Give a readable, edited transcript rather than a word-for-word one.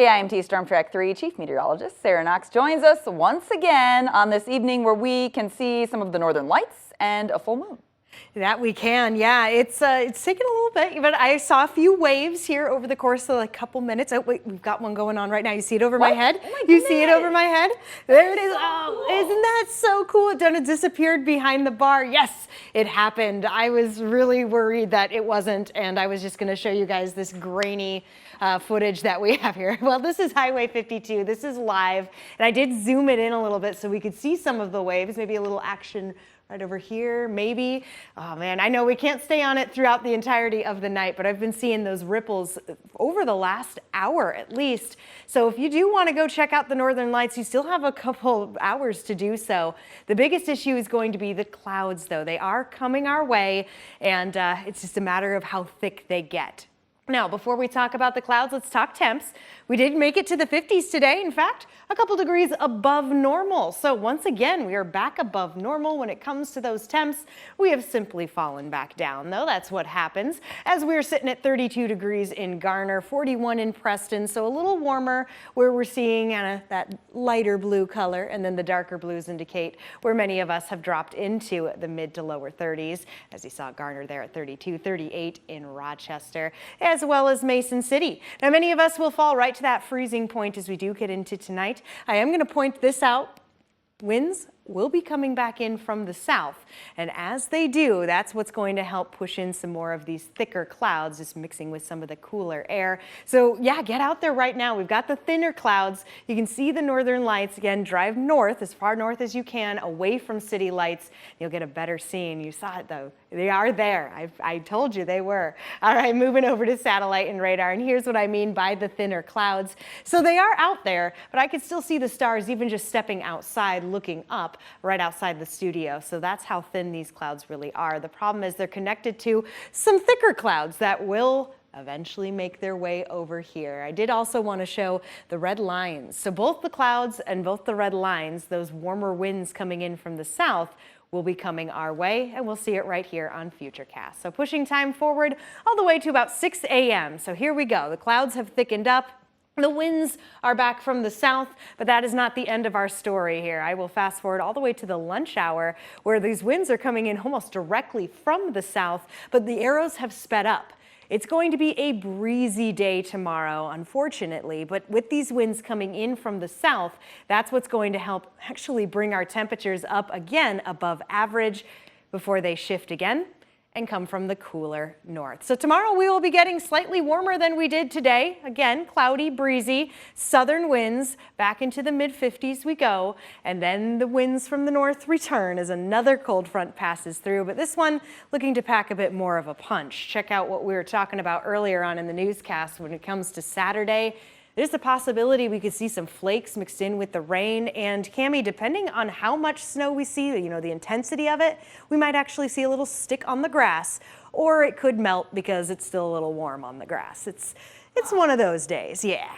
KIMT Storm Track 3 Chief Meteorologist Sarah Knox joins us once again on this evening where we can see some of the northern lights and a full moon. That we can, yeah. It's taken a little bit, but I saw a few waves here over the course of a couple minutes. Oh, wait, we've got one going on right now. You see it over my head? Oh my you see it over my head? There it is. Oh, cool. Isn't that so cool? It done disappeared behind the bar. Yes, it happened. I was really worried that it wasn't, and I was just going to show you guys this grainy footage that we have here. Well, this is Highway 52. This is live, and I did zoom it in a little bit so we could see some of the waves, maybe a little action right over here, maybe. Oh man, I know we can't stay on it throughout the entirety of the night, but I've been seeing those ripples over the last hour at least. So if you do want to go check out the northern lights, you still have a couple hours to do so. The biggest issue is going to be the clouds though. They are coming our way, and it's just a matter of how thick they get. Now, before we talk about the clouds, let's talk temps. We did make it to the 50s today. In fact, a couple degrees above normal. So once again, we are back above normal when it comes to those temps. We have simply fallen back down, though. That's what happens. As we're sitting at 32 degrees in Garner, 41 in Preston, so a little warmer where we're seeing that lighter blue color, and then the darker blues indicate where many of us have dropped into the mid to lower 30s. As you saw Garner there at 32, 38 in Rochester, as well as Mason City. Now, many of us will fall right to that freezing point as we do get into tonight. I am going to point this out. Winds will be coming back in from the south, and as they do, that's what's going to help push in some more of these thicker clouds, just mixing with some of the cooler air. So yeah, get out there right now. We've got the thinner clouds. You can see the northern lights. Again, drive north, as far north as you can, away from city lights. You'll get a better scene. You saw it though. They are there. I told you they were. All right, moving over to satellite and radar, and here's what I mean by the thinner clouds. So they are out there, but I could still see the stars even just stepping outside, looking up right outside the studio. So that's how thin these clouds really are. The problem is they're connected to some thicker clouds that will eventually make their way over here. I did also want to show the red lines. So both the clouds and both the red lines, those warmer winds coming in from the south, will be coming our way, and we'll see it right here on Futurecast. So pushing time forward all the way to about 6 a.m. So here we go. The clouds have thickened up. The winds are back from the south, but that is not the end of our story here. I will fast forward all the way to the lunch hour where these winds are coming in almost directly from the south, but the arrows have sped up. It's going to be a breezy day tomorrow, unfortunately, but with these winds coming in from the south, that's what's going to help actually bring our temperatures up again above average before they shift again and come from the cooler north. So tomorrow we will be getting slightly warmer than we did today. Again, cloudy, breezy, southern winds, back into the mid-50s we go, and then the winds from the north return as another cold front passes through, but this one looking to pack a bit more of a punch. Check out what we were talking about earlier on in the newscast when it comes to Saturday. There's a possibility we could see some flakes mixed in with the rain, and Cammie, depending on how much snow we see, the intensity of it, we might actually see a little stick on the grass, or it could melt because it's still a little warm on the grass. It's one of those days, yeah.